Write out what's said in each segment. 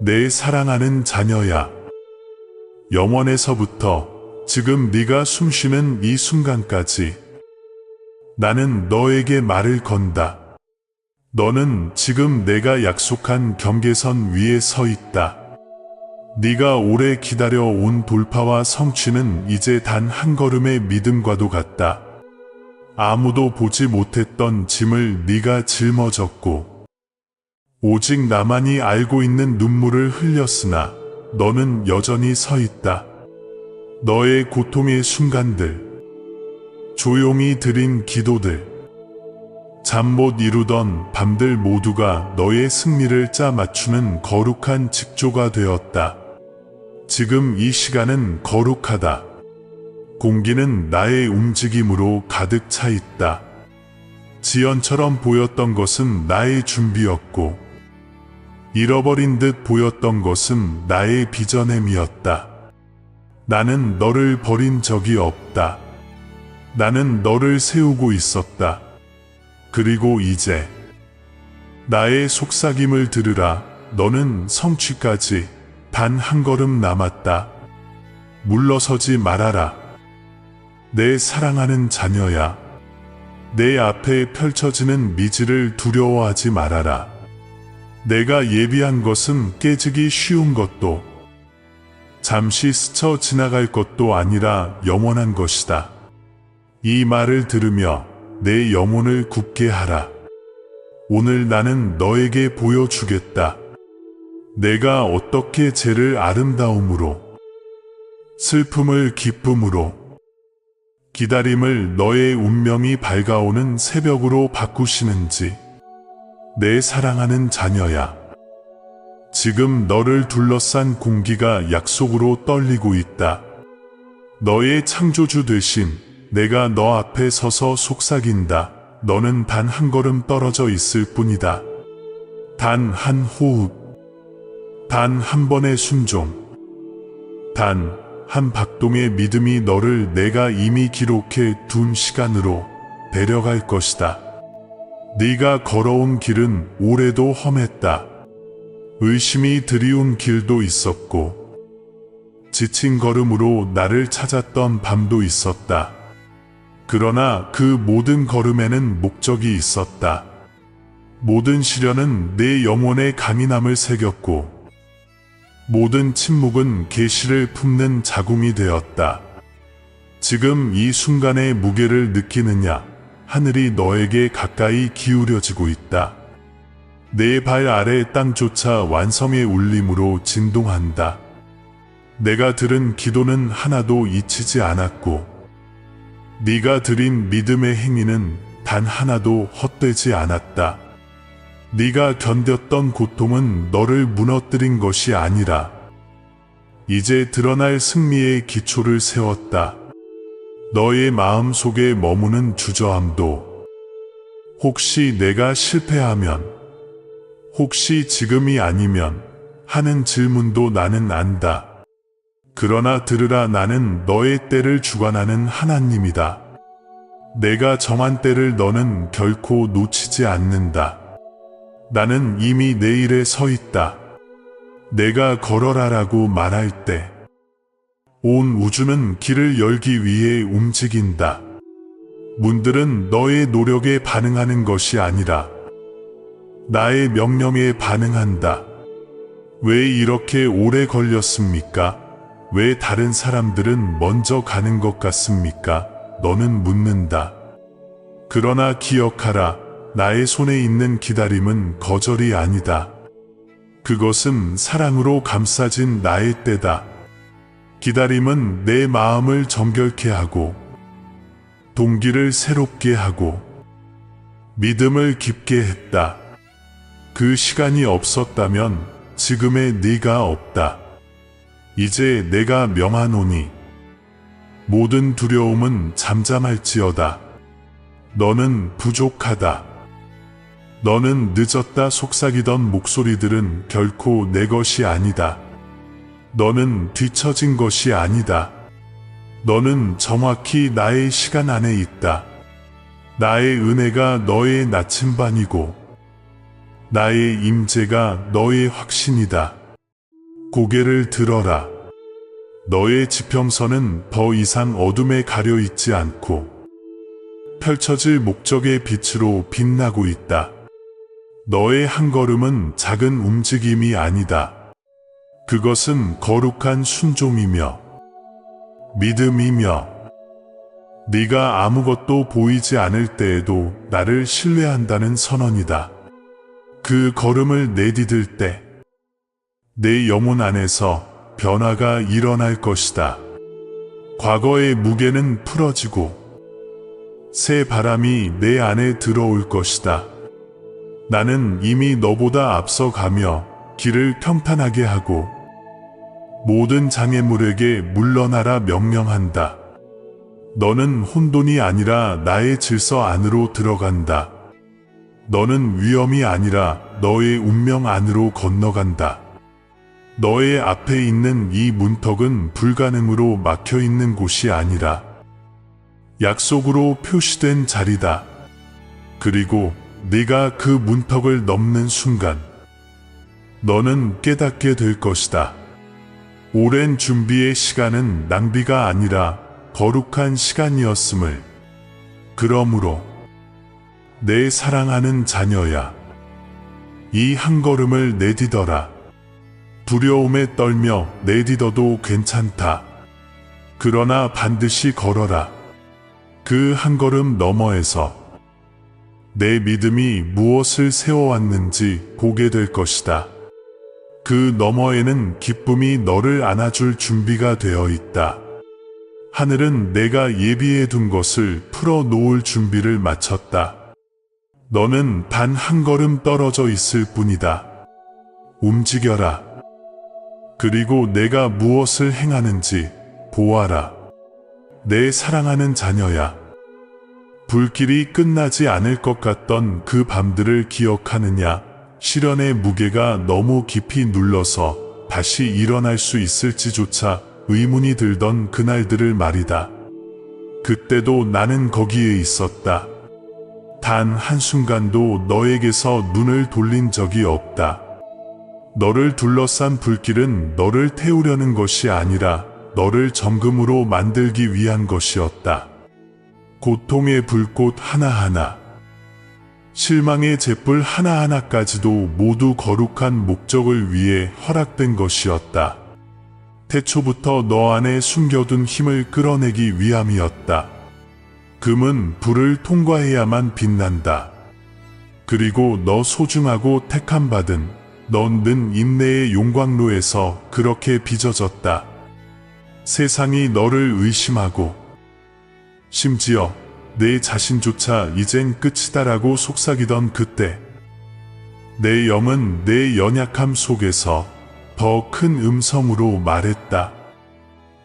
내 사랑하는 자녀야. 영원에서부터 지금 네가 숨쉬는 이 순간까지 나는 너에게 말을 건다. 너는 지금 내가 약속한 경계선 위에 서 있다. 네가 오래 기다려온 돌파와 성취는 이제 단 한 걸음의 믿음과도 같다. 아무도 보지 못했던 짐을 네가 짊어졌고 오직 나만이 알고 있는 눈물을 흘렸으나 너는 여전히 서 있다. 너의 고통의 순간들, 조용히 드린 기도들, 잠 못 이루던 밤들 모두가 너의 승리를 짜 맞추는 거룩한 직조가 되었다. 지금 이 시간은 거룩하다. 공기는 나의 움직임으로 가득 차 있다. 지연처럼 보였던 것은 나의 준비였고 잃어버린 듯 보였던 것은 나의 빚어냄이었다. 나는 너를 버린 적이 없다. 나는 너를 세우고 있었다. 그리고 이제 나의 속삭임을 들으라. 너는 성취까지 단 한 걸음 남았다. 물러서지 말아라. 내 사랑하는 자녀야. 내 앞에 펼쳐지는 미지를 두려워하지 말아라. 내가 예비한 것은 깨지기 쉬운 것도 잠시 스쳐 지나갈 것도 아니라 영원한 것이다. 이 말을 들으며 내 영혼을 굳게 하라. 오늘 나는 너에게 보여주겠다. 내가 어떻게 죄를 아름다움으로, 슬픔을 기쁨으로, 기다림을 너의 운명이 밝아오는 새벽으로 바꾸시는지. 내 사랑하는 자녀야. 지금 너를 둘러싼 공기가 약속으로 떨리고 있다. 너의 창조주 되신 내가 너 앞에 서서 속삭인다. 너는 단 한 걸음 떨어져 있을 뿐이다. 단 한 호흡, 단 한 번의 순종, 단 한 박동의 믿음이 너를 내가 이미 기록해 둔 시간으로 데려갈 것이다. 네가 걸어온 길은 오래도 험했다. 의심이 드리운 길도 있었고 지친 걸음으로 나를 찾았던 밤도 있었다. 그러나 그 모든 걸음에는 목적이 있었다. 모든 시련은 내 영혼에 강인함을 새겼고 모든 침묵은 계시를 품는 자궁이 되었다. 지금 이 순간의 무게를 느끼느냐? 하늘이 너에게 가까이 기울여지고 있다. 내 발 아래 땅조차 완성의 울림으로 진동한다. 내가 들은 기도는 하나도 잊히지 않았고 네가 드린 믿음의 행위는 단 하나도 헛되지 않았다. 네가 견뎠던 고통은 너를 무너뜨린 것이 아니라 이제 드러날 승리의 기초를 세웠다. 너의 마음 속에 머무는 주저함도 혹시 내가 실패하면, 혹시 지금이 아니면 하는 질문도 나는 안다. 그러나 들으라. 나는 너의 때를 주관하는 하나님이다. 내가 정한 때를 너는 결코 놓치지 않는다. 나는 이미 내일에 서 있다. 내가 걸어라라고 말할 때 온 우주는 길을 열기 위해 움직인다. 문들은 너의 노력에 반응하는 것이 아니라 나의 명령에 반응한다. 왜 이렇게 오래 걸렸습니까? 왜 다른 사람들은 먼저 가는 것 같습니까? 너는 묻는다. 그러나 기억하라. 나의 손에 있는 기다림은 거절이 아니다. 그것은 사랑으로 감싸진 나의 때다. 기다림은 내 마음을 정결케 하고 동기를 새롭게 하고 믿음을 깊게 했다. 그 시간이 없었다면 지금의 네가 없다. 이제 내가 명하노니 모든 두려움은 잠잠할지어다. 너는 부족하다. 너는 늦었다. 속삭이던 목소리들은 결코 내 것이 아니다. 너는 뒤처진 것이 아니다. 너는 정확히 나의 시간 안에 있다. 나의 은혜가 너의 나침반이고 나의 임재가 너의 확신이다. 고개를 들어라. 너의 지평선은 더 이상 어둠에 가려 있지 않고 펼쳐질 목적의 빛으로 빛나고 있다. 너의 한 걸음은 작은 움직임이 아니다. 그것은 거룩한 순종이며 믿음이며 네가 아무것도 보이지 않을 때에도 나를 신뢰한다는 선언이다. 그 걸음을 내디딜 때 내 영혼 안에서 변화가 일어날 것이다. 과거의 무게는 풀어지고 새 바람이 내 안에 들어올 것이다. 나는 이미 너보다 앞서가며 길을 평탄하게 하고 모든 장애물에게 물러나라 명령한다. 너는 혼돈이 아니라 나의 질서 안으로 들어간다. 너는 위험이 아니라 너의 운명 안으로 건너간다. 너의 앞에 있는 이 문턱은 불가능으로 막혀 있는 곳이 아니라 약속으로 표시된 자리다. 그리고 네가 그 문턱을 넘는 순간 너는 깨닫게 될 것이다. 오랜 준비의 시간은 낭비가 아니라 거룩한 시간이었음을. 그러므로 내 사랑하는 자녀야, 이 한 걸음을 내디뎌라. 두려움에 떨며 내디뎌도 괜찮다. 그러나 반드시 걸어라. 그 한 걸음 너머에서 내 믿음이 무엇을 세워왔는지 보게 될 것이다. 그 너머에는 기쁨이 너를 안아줄 준비가 되어 있다. 하늘은 내가 예비해 둔 것을 풀어 놓을 준비를 마쳤다. 너는 단 한 걸음 떨어져 있을 뿐이다. 움직여라. 그리고 내가 무엇을 행하는지 보아라. 내 사랑하는 자녀야. 불길이 끝나지 않을 것 같던 그 밤들을 기억하느냐? 시련의 무게가 너무 깊이 눌러서 다시 일어날 수 있을지조차 의문이 들던 그날들을 말이다. 그때도 나는 거기에 있었다. 단 한순간도 너에게서 눈을 돌린 적이 없다. 너를 둘러싼 불길은 너를 태우려는 것이 아니라 너를 정금으로 만들기 위한 것이었다. 고통의 불꽃 하나하나, 실망의 잿불 하나하나까지도 모두 거룩한 목적을 위해 허락된 것이었다. 태초부터 너 안에 숨겨둔 힘을 끌어내기 위함이었다. 금은 불을 통과해야만 빛난다. 그리고 너 소중하고 택함받은 넌 는 인내의 용광로에서 그렇게 빚어졌다. 세상이 너를 의심하고 심지어 내 자신조차 이젠 끝이다라고 속삭이던 그때 내 영은 내 연약함 속에서 더 큰 음성으로 말했다.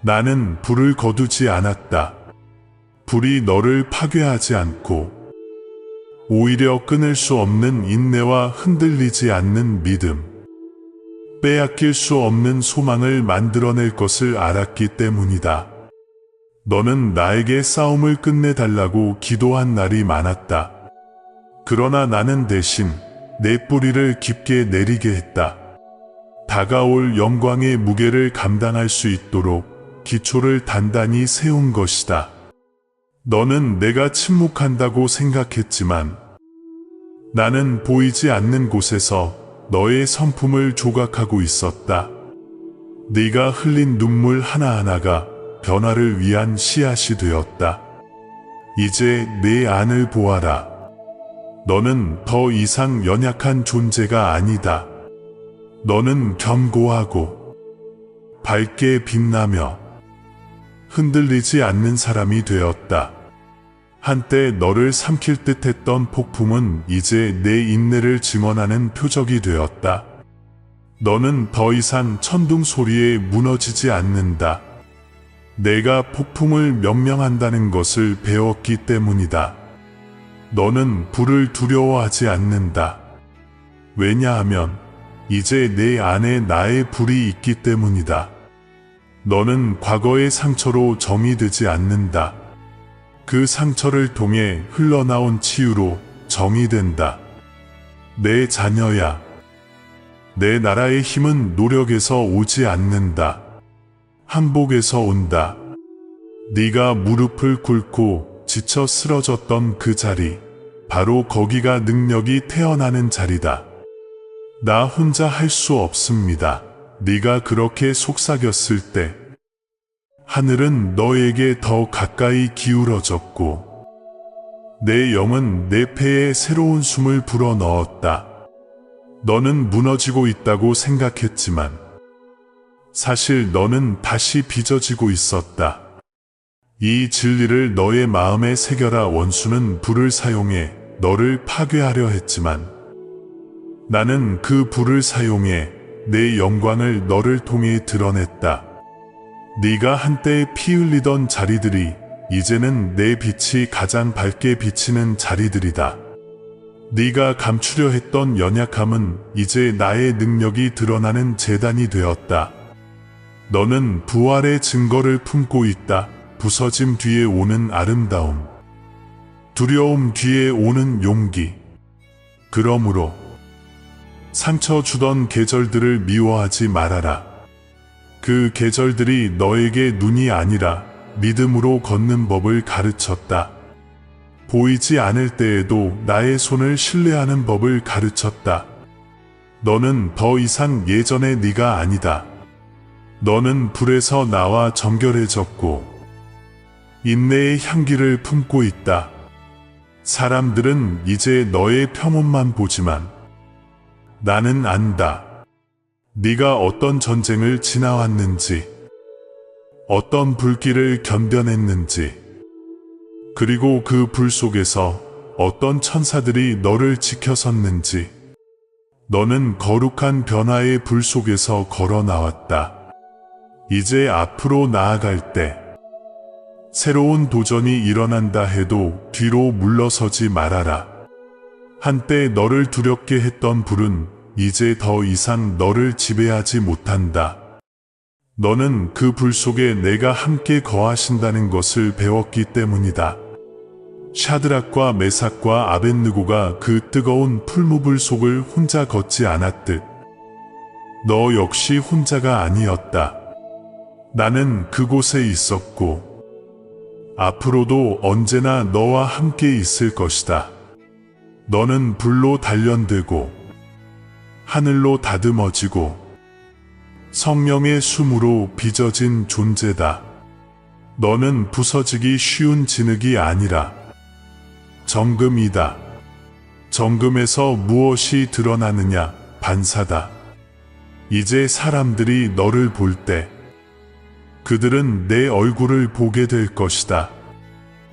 나는 불을 거두지 않았다. 불이 너를 파괴하지 않고 오히려 끊을 수 없는 인내와 흔들리지 않는 믿음, 빼앗길 수 없는 소망을 만들어낼 것을 알았기 때문이다. 너는 나에게 싸움을 끝내달라고 기도한 날이 많았다. 그러나 나는 대신 내 뿌리를 깊게 내리게 했다. 다가올 영광의 무게를 감당할 수 있도록 기초를 단단히 세운 것이다. 너는 내가 침묵한다고 생각했지만 나는 보이지 않는 곳에서 너의 성품을 조각하고 있었다. 네가 흘린 눈물 하나하나가 변화를 위한 씨앗이 되었다. 이제 내 안을 보아라. 너는 더 이상 연약한 존재가 아니다. 너는 견고하고 밝게 빛나며 흔들리지 않는 사람이 되었다. 한때 너를 삼킬 듯 했던 폭풍은 이제 내 인내를 증언하는 표적이 되었다. 너는 더 이상 천둥 소리에 무너지지 않는다. 내가 폭풍을 명령한다는 것을 배웠기 때문이다. 너는 불을 두려워하지 않는다. 왜냐하면 이제 내 안에 나의 불이 있기 때문이다. 너는 과거의 상처로 정의되지 않는다. 그 상처를 통해 흘러나온 치유로 정의된다. 내 자녀야, 내 나라의 힘은 노력에서 오지 않는다. 항복에서 온다. 네가 무릎을 꿇고 지쳐 쓰러졌던 그 자리, 바로 거기가 능력이 태어나는 자리다. 나 혼자 할 수 없습니다. 네가 그렇게 속삭였을 때 하늘은 너에게 더 가까이 기울어졌고 내 영은 내 폐에 새로운 숨을 불어넣었다. 너는 무너지고 있다고 생각했지만 사실 너는 다시 빚어지고 있었다. 이 진리를 너의 마음에 새겨라. 원수는 불을 사용해 너를 파괴하려 했지만 나는 그 불을 사용해 내 영광을 너를 통해 드러냈다. 네가 한때 피 흘리던 자리들이 이제는 내 빛이 가장 밝게 비치는 자리들이다. 네가 감추려 했던 연약함은 이제 나의 능력이 드러나는 재단이 되었다. 너는 부활의 증거를 품고 있다. 부서짐 뒤에 오는 아름다움, 두려움 뒤에 오는 용기. 그러므로 상처 주던 계절들을 미워하지 말아라. 그 계절들이 너에게 눈이 아니라 믿음으로 걷는 법을 가르쳤다. 보이지 않을 때에도 나의 손을 신뢰하는 법을 가르쳤다. 너는 더 이상 예전의 네가 아니다. 너는 불에서 나와 정결해졌고 인내의 향기를 품고 있다. 사람들은 이제 너의 평온만 보지만 나는 안다. 네가 어떤 전쟁을 지나왔는지, 어떤 불길을 견뎌냈는지, 그리고 그 불 속에서 어떤 천사들이 너를 지켜섰는지. 너는 거룩한 변화의 불 속에서 걸어 나왔다. 이제 앞으로 나아갈 때 새로운 도전이 일어난다 해도 뒤로 물러서지 말아라. 한때 너를 두렵게 했던 불은 이제 더 이상 너를 지배하지 못한다. 너는 그 불 속에 내가 함께 거하신다는 것을 배웠기 때문이다. 샤드락과 메삭과 아벳느고가 그 뜨거운 풀무불 속을 혼자 걷지 않았듯 너 역시 혼자가 아니었다. 나는 그곳에 있었고 앞으로도 언제나 너와 함께 있을 것이다. 너는 불로 단련되고 하늘로 다듬어지고 성령의 숨으로 빚어진 존재다. 너는 부서지기 쉬운 진흙이 아니라 정금이다. 정금에서 무엇이 드러나느냐? 반사다. 이제 사람들이 너를 볼 때 그들은 내 얼굴을 보게 될 것이다.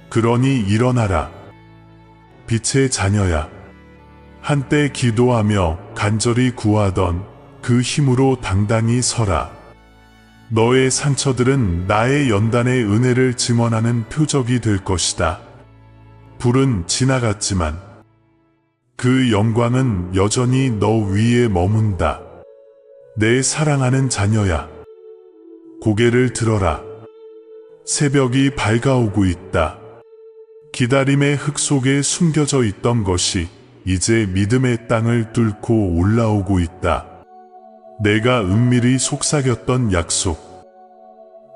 그러니 일어나라. 빛의 자녀야. 한때 기도하며 간절히 구하던 그 힘으로 당당히 서라. 너의 상처들은 나의 연단의 은혜를 증언하는 표적이 될 것이다. 불은 지나갔지만 그 영광은 여전히 너 위에 머문다. 내 사랑하는 자녀야. 고개를 들어라. 새벽이 밝아오고 있다. 기다림의 흙 속에 숨겨져 있던 것이 이제 믿음의 땅을 뚫고 올라오고 있다. 내가 은밀히 속삭였던 약속,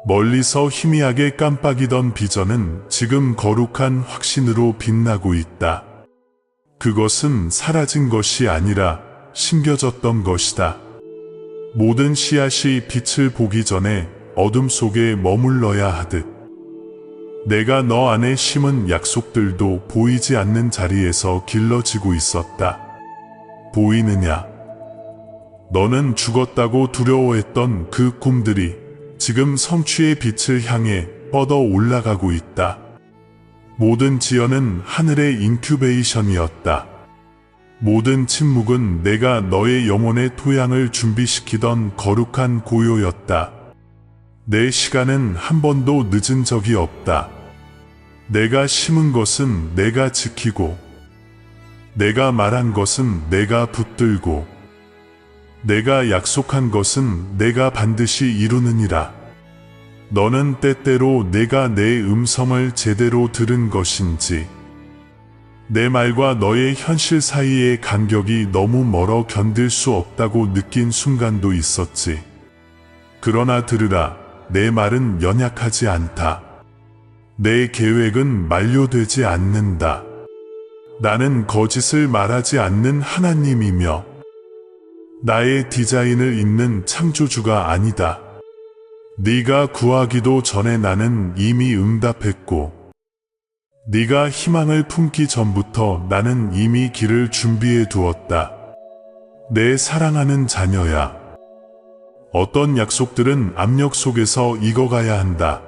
멀리서 희미하게 깜빡이던 비전은 지금 거룩한 확신으로 빛나고 있다. 그것은 사라진 것이 아니라 심겨졌던 것이다. 모든 씨앗이 빛을 보기 전에 어둠 속에 머물러야 하듯 내가 너 안에 심은 약속들도 보이지 않는 자리에서 길러지고 있었다. 보이느냐? 너는 죽었다고 두려워했던 그 꿈들이 지금 성취의 빛을 향해 뻗어 올라가고 있다. 모든 지연은 하늘의 인큐베이션이었다. 모든 침묵은 내가 너의 영혼의 토양을 준비시키던 거룩한 고요였다. 내 시간은 한 번도 늦은 적이 없다. 내가 심은 것은 내가 지키고, 내가 말한 것은 내가 붙들고, 내가 약속한 것은 내가 반드시 이루느니라. 너는 때때로 내가 내 음성을 제대로 들은 것인지, 내 말과 너의 현실 사이의 간격이 너무 멀어 견딜 수 없다고 느낀 순간도 있었지. 그러나 들으라, 내 말은 연약하지 않다. 내 계획은 만료되지 않는다. 나는 거짓을 말하지 않는 하나님이며 나의 디자인을 잇는 창조주가 아니다. 네가 구하기도 전에 나는 이미 응답했고 네가 희망을 품기 전부터 나는 이미 길을 준비해 두었다. 내 사랑하는 자녀야. 어떤 약속들은 압력 속에서 익어가야 한다.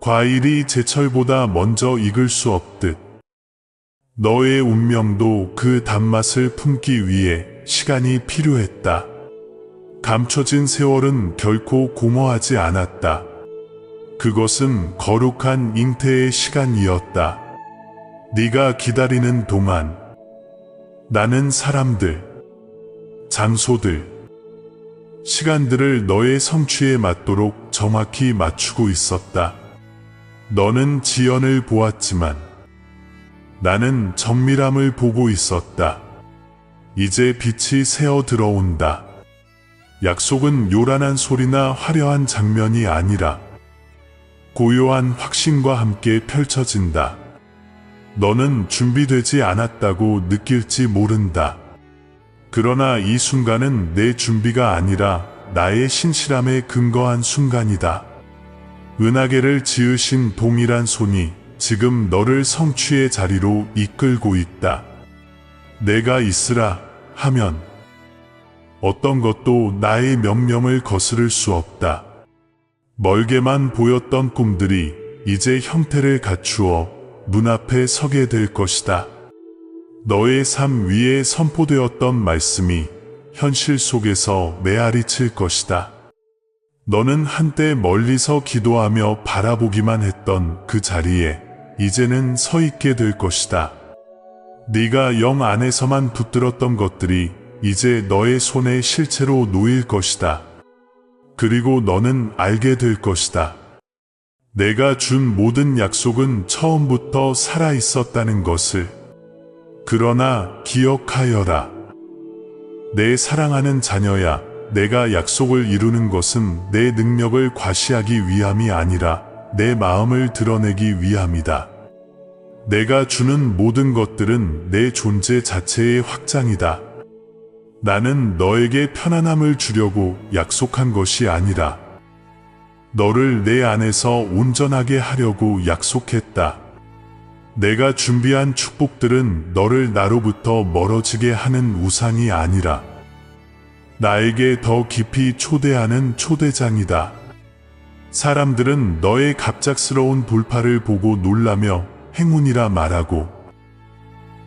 과일이 제철보다 먼저 익을 수 없듯 너의 운명도 그 단맛을 품기 위해 시간이 필요했다. 감춰진 세월은 결코 공허하지 않았다. 그것은 거룩한 잉태의 시간이었다. 네가 기다리는 동안 나는 사람들, 장소들, 시간들을 너의 성취에 맞도록 정확히 맞추고 있었다. 너는 지연을 보았지만 나는 정밀함을 보고 있었다. 이제 빛이 새어 들어온다. 약속은 요란한 소리나 화려한 장면이 아니라 고요한 확신과 함께 펼쳐진다. 너는 준비되지 않았다고 느낄지 모른다. 그러나 이 순간은 내 준비가 아니라 나의 신실함에 근거한 순간이다. 은하계를 지으신 동일한 손이 지금 너를 성취의 자리로 이끌고 있다. 내가 있으라 하면 어떤 것도 나의 명령을 거스를 수 없다. 멀게만 보였던 꿈들이 이제 형태를 갖추어 눈앞에 서게 될 것이다. 너의 삶 위에 선포되었던 말씀이 현실 속에서 메아리 칠 것이다. 너는 한때 멀리서 기도하며 바라보기만 했던 그 자리에 이제는 서 있게 될 것이다. 네가 영 안에서만 붙들었던 것들이 이제 너의 손에 실체로 놓일 것이다. 그리고 너는 알게 될 것이다. 내가 준 모든 약속은 처음부터 살아 있었다는 것을. 그러나 기억하여라. 내 사랑하는 자녀야, 내가 약속을 이루는 것은 내 능력을 과시하기 위함이 아니라 내 마음을 드러내기 위함이다. 내가 주는 모든 것들은 내 존재 자체의 확장이다. 나는 너에게 편안함을 주려고 약속한 것이 아니라 너를 내 안에서 온전하게 하려고 약속했다. 내가 준비한 축복들은 너를 나로부터 멀어지게 하는 우상이 아니라 나에게 더 깊이 초대하는 초대장이다. 사람들은 너의 갑작스러운 돌파를 보고 놀라며 행운이라 말하고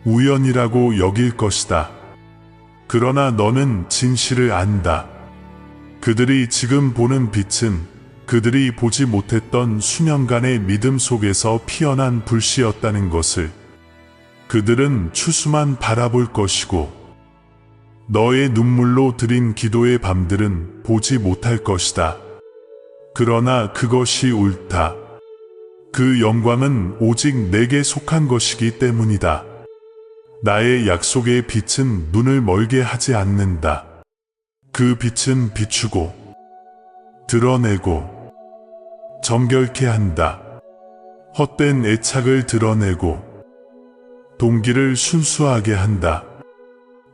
우연이라고 여길 것이다. 그러나 너는 진실을 안다. 그들이 지금 보는 빛은 그들이 보지 못했던 수년간의 믿음 속에서 피어난 불씨였다는 것을. 그들은 추수만 바라볼 것이고 너의 눈물로 드린 기도의 밤들은 보지 못할 것이다. 그러나 그것이 옳다. 그 영광은 오직 내게 속한 것이기 때문이다. 나의 약속의 빛은 눈을 멀게 하지 않는다. 그 빛은 비추고 드러내고 정결케 한다. 헛된 애착을 드러내고 동기를 순수하게 한다.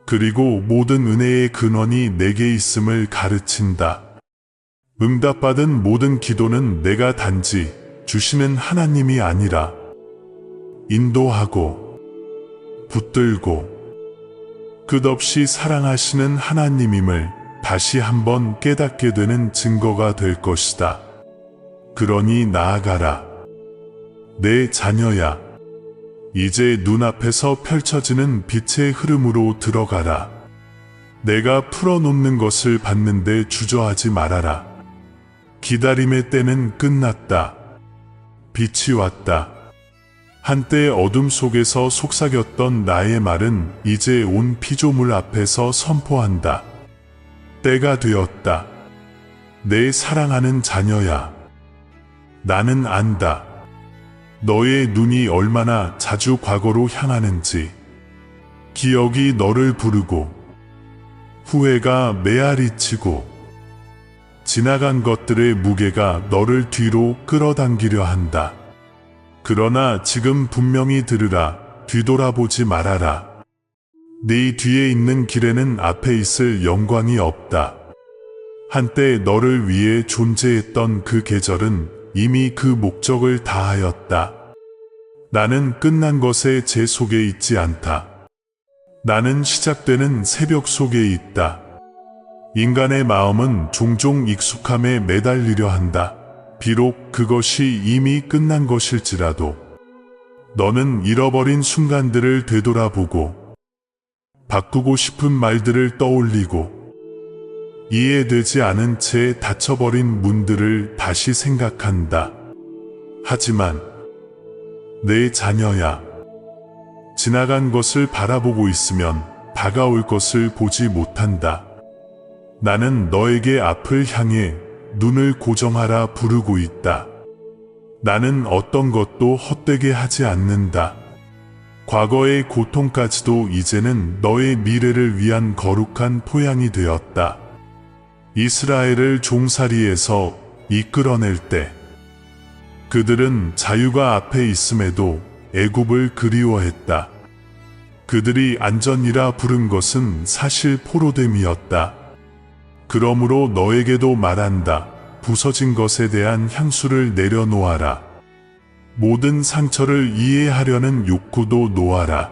그리고 모든 은혜의 근원이 내게 있음을 가르친다. 응답받은 모든 기도는 내가 단지 주시는 하나님이 아니라 인도하고 붙들고 끝없이 사랑하시는 하나님임을 다시 한번 깨닫게 되는 증거가 될 것이다. 그러니 나아가라. 내 자녀야. 이제 눈앞에서 펼쳐지는 빛의 흐름으로 들어가라. 내가 풀어놓는 것을 받는데 주저하지 말아라. 기다림의 때는 끝났다. 빛이 왔다. 한때 어둠 속에서 속삭였던 나의 말은 이제 온 피조물 앞에서 선포한다. 때가 되었다. 내 사랑하는 자녀야. 나는 안다. 너의 눈이 얼마나 자주 과거로 향하는지, 기억이 너를 부르고 후회가 메아리치고 지나간 것들의 무게가 너를 뒤로 끌어당기려 한다. 그러나 지금 분명히 들으라. 뒤돌아보지 말아라. 네 뒤에 있는 길에는 앞에 있을 영광이 없다. 한때 너를 위해 존재했던 그 계절은 이미 그 목적을 다하였다. 나는 끝난 것에 제 속에 있지 않다. 나는 시작되는 새벽 속에 있다. 인간의 마음은 종종 익숙함에 매달리려 한다. 비록 그것이 이미 끝난 것일지라도 너는 잃어버린 순간들을 되돌아보고 바꾸고 싶은 말들을 떠올리고 이해되지 않은 채 닫혀버린 문들을 다시 생각한다. 하지만 내 자녀야, 지나간 것을 바라보고 있으면 다가올 것을 보지 못한다. 나는 너에게 앞을 향해 눈을 고정하라 부르고 있다. 나는 어떤 것도 헛되게 하지 않는다. 과거의 고통까지도 이제는 너의 미래를 위한 거룩한 포양이 되었다. 이스라엘을 종살이에서 이끌어낼 때 그들은 자유가 앞에 있음에도 애굽을 그리워했다. 그들이 안전이라 부른 것은 사실 포로됨이었다. 그러므로 너에게도 말한다. 부서진 것에 대한 향수를 내려놓아라. 모든 상처를 이해하려는 욕구도 놓아라.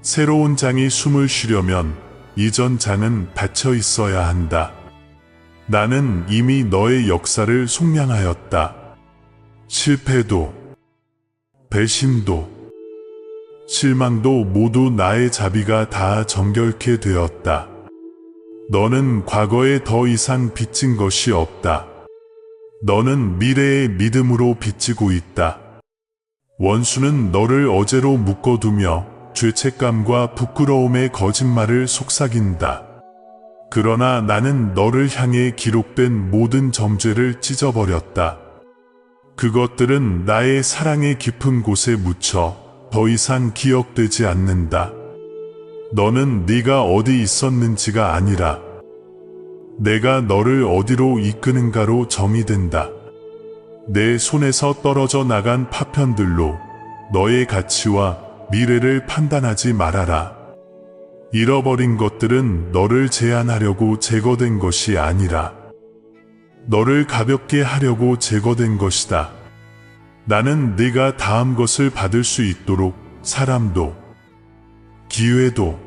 새로운 장이 숨을 쉬려면 이전 장은 닫혀 있어야 한다. 나는 이미 너의 역사를 속량하였다. 실패도, 배신도, 실망도 모두 나의 자비가 다 정결케 되었다. 너는 과거에 더 이상 빚진 것이 없다. 너는 미래의 믿음으로 빚지고 있다. 원수는 너를 어제로 묶어두며 죄책감과 부끄러움의 거짓말을 속삭인다. 그러나 나는 너를 향해 기록된 모든 점죄를 찢어버렸다. 그것들은 나의 사랑의 깊은 곳에 묻혀 더 이상 기억되지 않는다. 너는 네가 어디 있었는지가 아니라 내가 너를 어디로 이끄는가로 정의된다. 내 손에서 떨어져 나간 파편들로 너의 가치와 미래를 판단하지 말아라. 잃어버린 것들은 너를 제한하려고 제거된 것이 아니라 너를 가볍게 하려고 제거된 것이다. 나는 네가 다음 것을 받을 수 있도록 사람도 기회도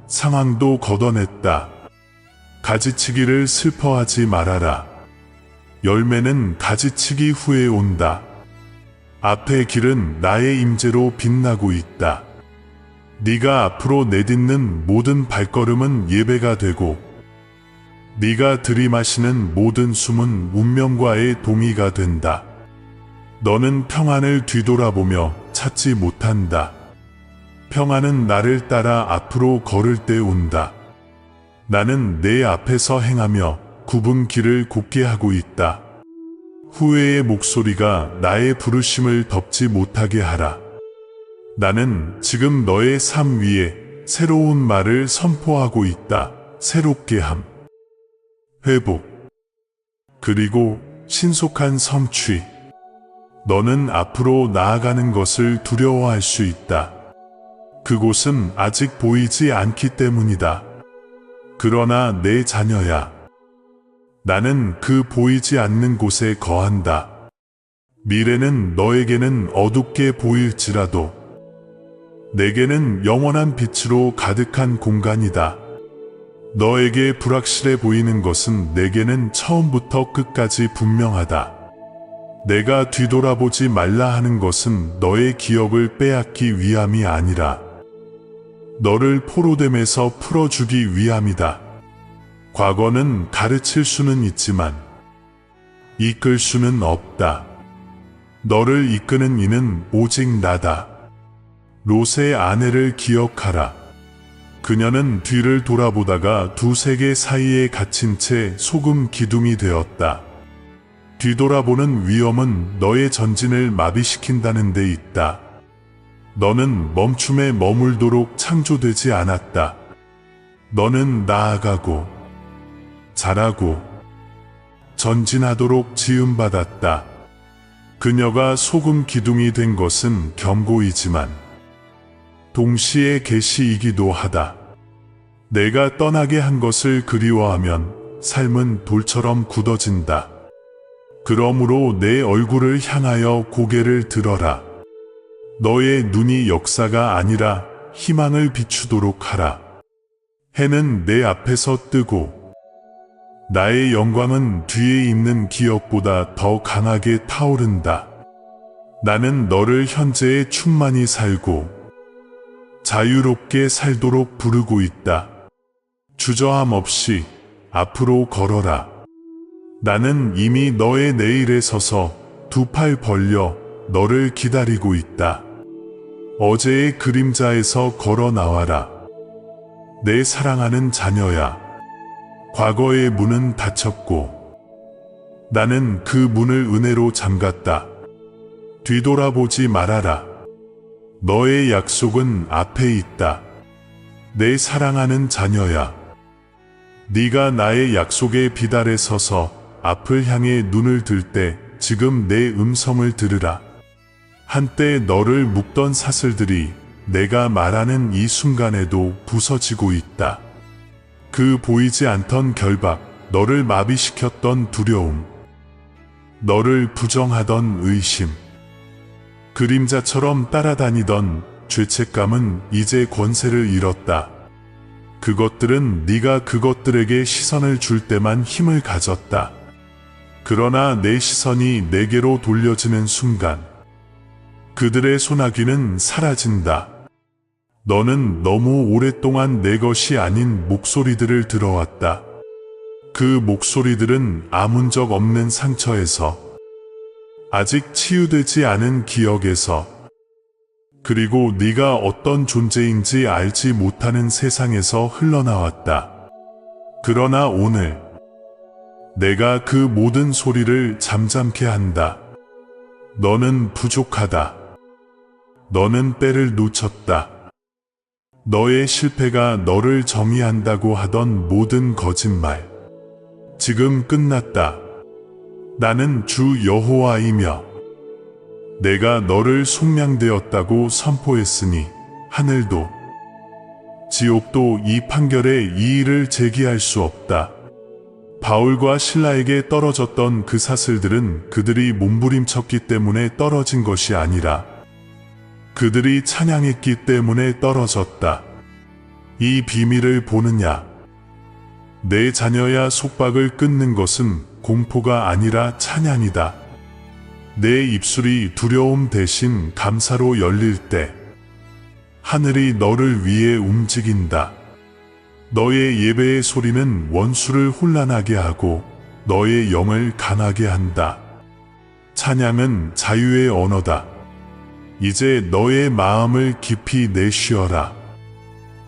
상황도 걷어냈다. 가지치기를 슬퍼하지 말아라. 열매는 가지치기 후에 온다. 앞의 길은 나의 임재로 빛나고 있다. 네가 앞으로 내딛는 모든 발걸음은 예배가 되고 네가 들이마시는 모든 숨은 운명과의 동의가 된다. 너는 평안을 뒤돌아보며 찾지 못한다. 평안은 나를 따라 앞으로 걸을 때 온다. 나는 내 앞에서 행하며 굽은 길을 곱게 하고 있다. 후회의 목소리가 나의 부르심을 덮지 못하게 하라. 나는 지금 너의 삶 위에 새로운 말을 선포하고 있다. 새롭게 함, 회복, 그리고 신속한 성취. 너는 앞으로 나아가는 것을 두려워할 수 있다. 그곳은 아직 보이지 않기 때문이다. 그러나 내 자녀야, 나는 그 보이지 않는 곳에 거한다. 미래는 너에게는 어둡게 보일지라도 내게는 영원한 빛으로 가득한 공간이다. 너에게 불확실해 보이는 것은 내게는 처음부터 끝까지 분명하다. 내가 뒤돌아보지 말라 하는 것은 너의 기억을 빼앗기 위함이 아니라 너를 포로됨에서 풀어주기 위함이다. 과거는 가르칠 수는 있지만 이끌 수는 없다. 너를 이끄는 이는 오직 나다. 롯의 아내를 기억하라. 그녀는 뒤를 돌아보다가 두 세계 사이에 갇힌 채 소금 기둥이 되었다. 뒤돌아보는 위험은 너의 전진을 마비시킨다는 데 있다. 너는 멈춤에 머물도록 창조되지 않았다. 너는 나아가고, 자라고, 전진하도록 지음받았다. 그녀가 소금 기둥이 된 것은 경고이지만 동시에 계시이기도 하다. 내가 떠나게 한 것을 그리워하면 삶은 돌처럼 굳어진다. 그러므로 내 얼굴을 향하여 고개를 들어라. 너의 눈이 역사가 아니라 희망을 비추도록 하라. 해는 내 앞에서 뜨고 나의 영광은 뒤에 있는 기억보다 더 강하게 타오른다. 나는 너를 현재에 충만히 살고 자유롭게 살도록 부르고 있다. 주저함 없이 앞으로 걸어라. 나는 이미 너의 내일에 서서 두 팔 벌려 너를 기다리고 있다. 어제의 그림자에서 걸어 나와라. 내 사랑하는 자녀야. 과거의 문은 닫혔고 나는 그 문을 은혜로 잠갔다. 뒤돌아보지 말아라. 너의 약속은 앞에 있다. 내 사랑하는 자녀야. 네가 나의 약속의 비달에 서서 앞을 향해 눈을 들 때 지금 내 음성을 들으라. 한때 너를 묶던 사슬들이 내가 말하는 이 순간에도 부서지고 있다. 그 보이지 않던 결박, 너를 마비시켰던 두려움, 너를 부정하던 의심, 그림자처럼 따라다니던 죄책감은 이제 권세를 잃었다. 그것들은 네가 그것들에게 시선을 줄 때만 힘을 가졌다. 그러나 내 시선이 내게로 돌려지는 순간 그들의 소나기는 사라진다. 너는 너무 오랫동안 내 것이 아닌 목소리들을 들어왔다. 그 목소리들은 아문 적 없는 상처에서, 아직 치유되지 않은 기억에서, 그리고 네가 어떤 존재인지 알지 못하는 세상에서 흘러나왔다. 그러나 오늘 내가 그 모든 소리를 잠잠케 한다. 너는 부족하다. 너는 때를 놓쳤다. 너의 실패가 너를 정의한다고 하던 모든 거짓말, 지금 끝났다. 나는 주 여호와이며 내가 너를 속량되었다고 선포했으니 하늘도 지옥도 이 판결에 이의를 제기할 수 없다. 바울과 실라에게 떨어졌던 그 사슬들은 그들이 몸부림쳤기 때문에 떨어진 것이 아니라 그들이 찬양했기 때문에 떨어졌다. 이 비밀을 보느냐? 내 자녀야, 속박을 끊는 것은 공포가 아니라 찬양이다. 내 입술이 두려움 대신 감사로 열릴 때 하늘이 너를 위해 움직인다. 너의 예배의 소리는 원수를 혼란하게 하고 너의 영을 강하게 한다. 찬양은 자유의 언어다. 이제 너의 마음을 깊이 내쉬어라.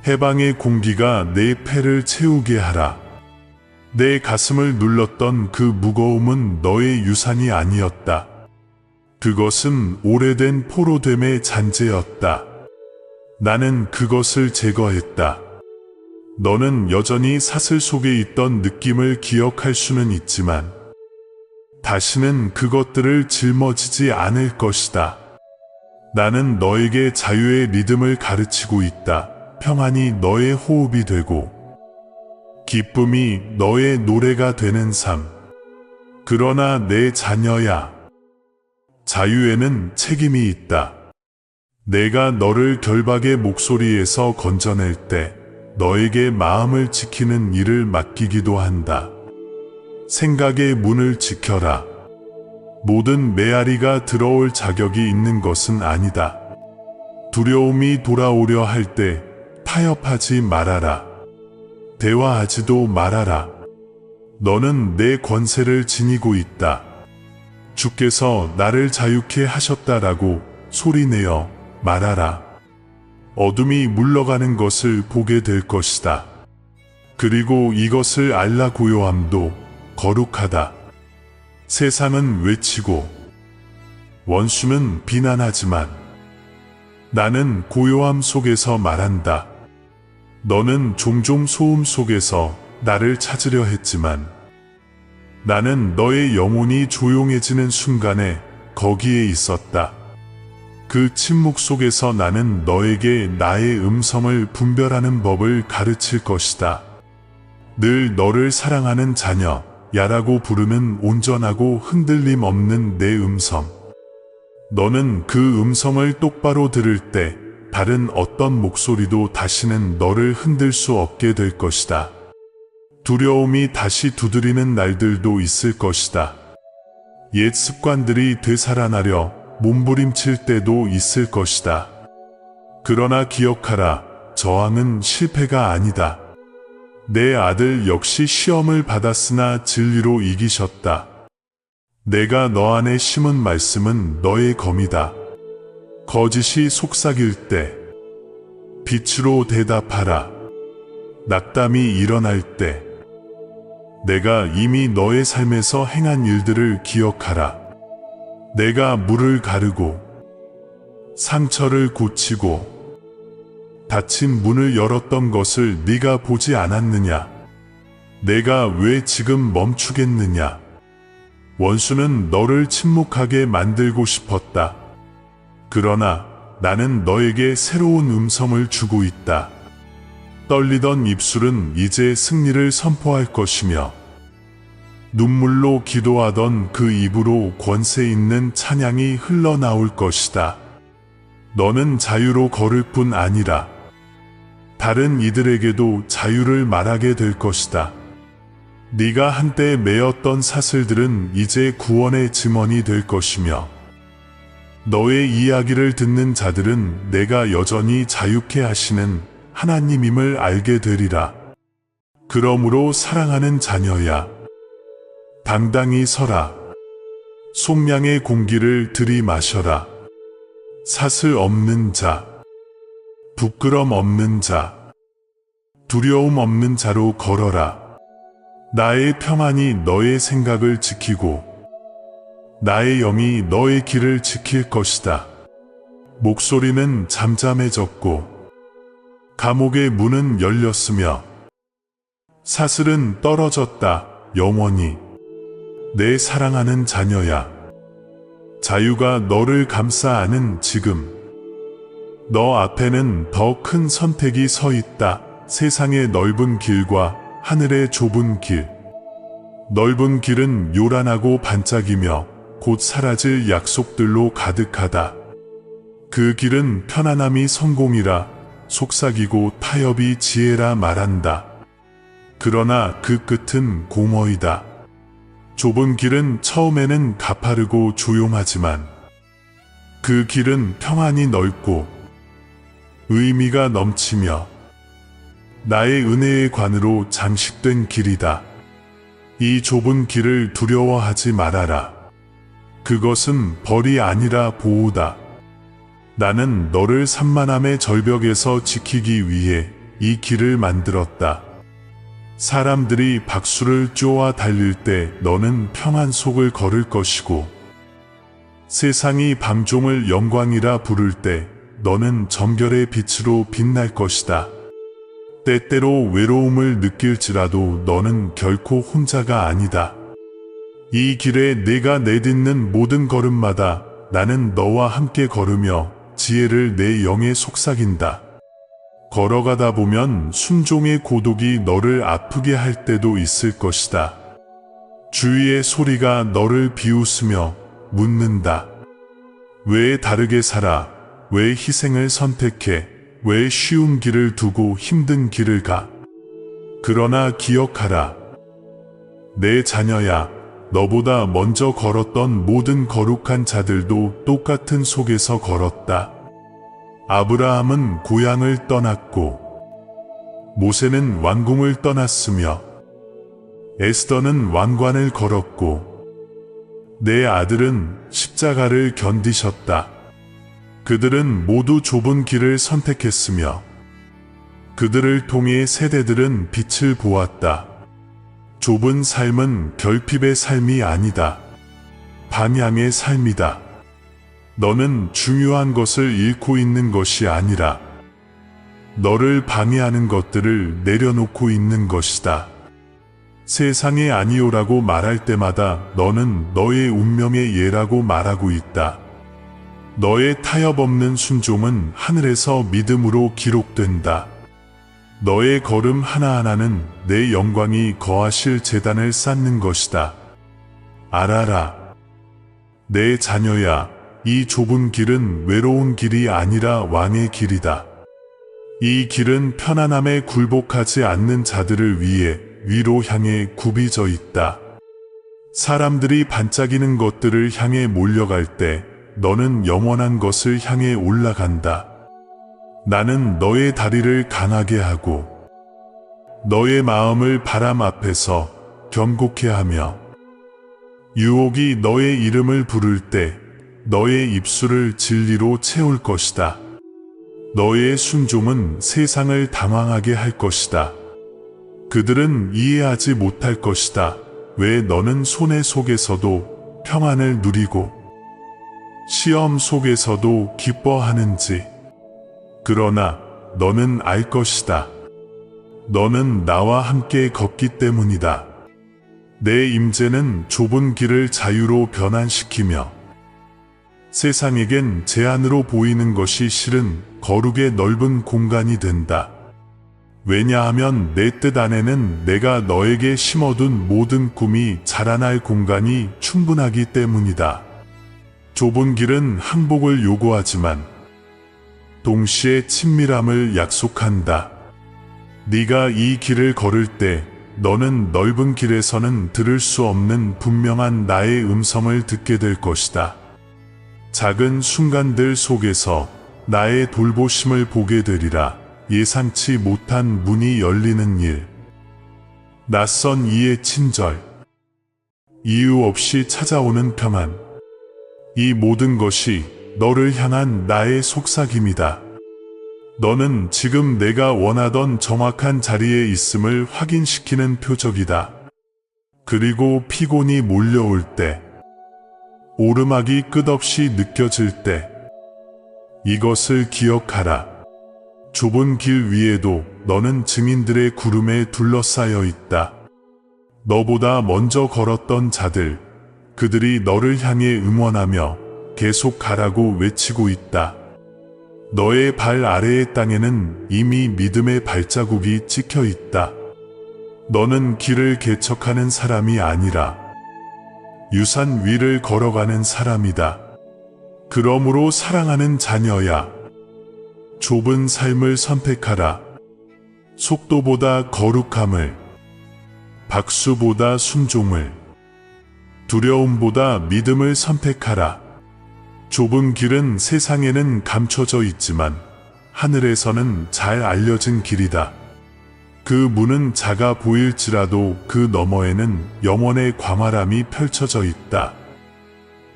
해방의 공기가 내 폐를 채우게 하라. 내 가슴을 눌렀던 그 무거움은 너의 유산이 아니었다. 그것은 오래된 포로됨의 잔재였다. 나는 그것을 제거했다. 너는 여전히 사슬 속에 있던 느낌을 기억할 수는 있지만 다시는 그것들을 짊어지지 않을 것이다. 나는 너에게 자유의 리듬을 가르치고 있다. 평안이 너의 호흡이 되고 기쁨이 너의 노래가 되는 삶. 그러나 내 자녀야, 자유에는 책임이 있다. 내가 너를 결박의 목소리에서 건져낼 때 너에게 마음을 지키는 일을 맡기기도 한다. 생각의 문을 지켜라. 모든 메아리가 들어올 자격이 있는 것은 아니다. 두려움이 돌아오려 할 때 타협하지 말아라. 대화하지도 말아라. 너는 내 권세를 지니고 있다. 주께서 나를 자유케 하셨다라고 소리내어 말하라. 어둠이 물러가는 것을 보게 될 것이다. 그리고 이것을 알라, 고요함도 거룩하다. 세상은 외치고 원수는 비난하지만 나는 고요함 속에서 말한다. 너는 종종 소음 속에서 나를 찾으려 했지만 나는 너의 영혼이 조용해지는 순간에 거기에 있었다. 그 침묵 속에서 나는 너에게 나의 음성을 분별하는 법을 가르칠 것이다. 늘 너를 사랑하는 자녀, 야라고 부르는 온전하고 흔들림 없는 내 음성. 너는 그 음성을 똑바로 들을 때 다른 어떤 목소리도 다시는 너를 흔들 수 없게 될 것이다. 두려움이 다시 두드리는 날들도 있을 것이다. 옛 습관들이 되살아나려 몸부림칠 때도 있을 것이다. 그러나 기억하라, 저항은 실패가 아니다. 내 아들 역시 시험을 받았으나 진리로 이기셨다. 내가 너 안에 심은 말씀은 너의 검이다. 거짓이 속삭일 때 빛으로 대답하라. 낙담이 일어날 때 내가 이미 너의 삶에서 행한 일들을 기억하라. 내가 물을 가르고 상처를 고치고 닫힌 문을 열었던 것을 네가 보지 않았느냐? 내가 왜 지금 멈추겠느냐? 원수는 너를 침묵하게 만들고 싶었다. 그러나 나는 너에게 새로운 음성을 주고 있다. 떨리던 입술은 이제 승리를 선포할 것이며 눈물로 기도하던 그 입으로 권세 있는 찬양이 흘러나올 것이다. 너는 자유로 걸을 뿐 아니라 다른 이들에게도 자유를 말하게 될 것이다. 네가 한때 메었던 사슬들은 이제 구원의 증언이 될 것이며 너의 이야기를 듣는 자들은 내가 여전히 자유케 하시는 하나님임을 알게 되리라. 그러므로 사랑하는 자녀야, 당당히 서라. 속량의 공기를 들이마셔라. 사슬 없는 자, 부끄럼 없는 자, 두려움 없는 자로 걸어라. 나의 평안이 너의 생각을 지키고 나의 영이 너의 길을 지킬 것이다. 목소리는 잠잠해졌고 감옥의 문은 열렸으며 사슬은 떨어졌다. 영원히 내 사랑하는 자녀야, 자유가 너를 감싸 안은 지금 너 앞에는 더 큰 선택이 서 있다. 세상의 넓은 길과 하늘의 좁은 길. 넓은 길은 요란하고 반짝이며 곧 사라질 약속들로 가득하다. 그 길은 편안함이 성공이라 속삭이고 타협이 지혜라 말한다. 그러나 그 끝은 공허이다. 좁은 길은 처음에는 가파르고 조용하지만 그 길은 평안이 넓고 의미가 넘치며 나의 은혜의 관으로 장식된 길이다. 이 좁은 길을 두려워하지 말아라. 그것은 벌이 아니라 보호다. 나는 너를 산만함의 절벽에서 지키기 위해 이 길을 만들었다. 사람들이 박수를 쪼아 달릴 때 너는 평안 속을 걸을 것이고 세상이 밤종을 영광이라 부를 때 너는 정결의 빛으로 빛날 것이다. 때때로 외로움을 느낄지라도 너는 결코 혼자가 아니다. 이 길에 내가 내딛는 모든 걸음마다 나는 너와 함께 걸으며 지혜를 내 영에 속삭인다. 걸어가다 보면 순종의 고독이 너를 아프게 할 때도 있을 것이다. 주위의 소리가 너를 비웃으며 묻는다. 왜 다르게 살아? 왜 희생을 선택해? 왜 쉬운 길을 두고 힘든 길을 가? 그러나 기억하라. 내 자녀야, 너보다 먼저 걸었던 모든 거룩한 자들도 똑같은 속에서 걸었다. 아브라함은 고향을 떠났고 모세는 왕궁을 떠났으며 에스더는 왕관을 걸었고 내 아들은 십자가를 견디셨다. 그들은 모두 좁은 길을 선택했으며 그들을 통해 세대들은 빛을 보았다. 좁은 삶은 결핍의 삶이 아니다. 방향의 삶이다. 너는 중요한 것을 잃고 있는 것이 아니라 너를 방해하는 것들을 내려놓고 있는 것이다. 세상에 아니오라고 말할 때마다 너는 너의 운명의 예라고 말하고 있다. 너의 타협 없는 순종은 하늘에서 믿음으로 기록된다. 너의 걸음 하나하나는 내 영광이 거하실 제단을 쌓는 것이다. 알아라. 내 자녀야, 이 좁은 길은 외로운 길이 아니라 왕의 길이다. 이 길은 편안함에 굴복하지 않는 자들을 위해 위로 향해 굽이져 있다. 사람들이 반짝이는 것들을 향해 몰려갈 때 너는 영원한 것을 향해 올라간다. 나는 너의 다리를 강하게 하고 너의 마음을 바람 앞에서 견고케 하며 유혹이 너의 이름을 부를 때 너의 입술을 진리로 채울 것이다. 너의 순종은 세상을 당황하게 할 것이다. 그들은 이해하지 못할 것이다. 왜 너는 손해 속에서도 평안을 누리고 시험 속에서도 기뻐하는지. 그러나 너는 알 것이다. 너는 나와 함께 걷기 때문이다. 내 임재는 좁은 길을 자유로 변환시키며 세상에겐 제한으로 보이는 것이 실은 거룩의 넓은 공간이 된다. 왜냐하면 내 뜻 안에는 내가 너에게 심어둔 모든 꿈이 자라날 공간이 충분하기 때문이다. 좁은 길은 항복을 요구하지만 동시에 친밀함을 약속한다. 네가 이 길을 걸을 때 너는 넓은 길에서는 들을 수 없는 분명한 나의 음성을 듣게 될 것이다. 작은 순간들 속에서 나의 돌보심을 보게 되리라. 예상치 못한 문이 열리는 일. 낯선 이의 친절. 이유 없이 찾아오는 평안. 이 모든 것이 너를 향한 나의 속삭임이다. 너는 지금 내가 원하던 정확한 자리에 있음을 확인시키는 표적이다. 그리고 피곤이 몰려올 때, 오르막이 끝없이 느껴질 때, 이것을 기억하라. 좁은 길 위에도 너는 증인들의 구름에 둘러싸여 있다. 너보다 먼저 걸었던 자들, 그들이 너를 향해 응원하며 계속 가라고 외치고 있다. 너의 발 아래의 땅에는 이미 믿음의 발자국이 찍혀 있다. 너는 길을 개척하는 사람이 아니라 유산 위를 걸어가는 사람이다. 그러므로 사랑하는 자녀야, 좁은 삶을 선택하라. 속도보다 거룩함을, 박수보다 순종을, 두려움보다 믿음을 선택하라. 좁은 길은 세상에는 감춰져 있지만 하늘에서는 잘 알려진 길이다. 그 문은 작아 보일지라도 그 너머에는 영원의 광활함이 펼쳐져 있다.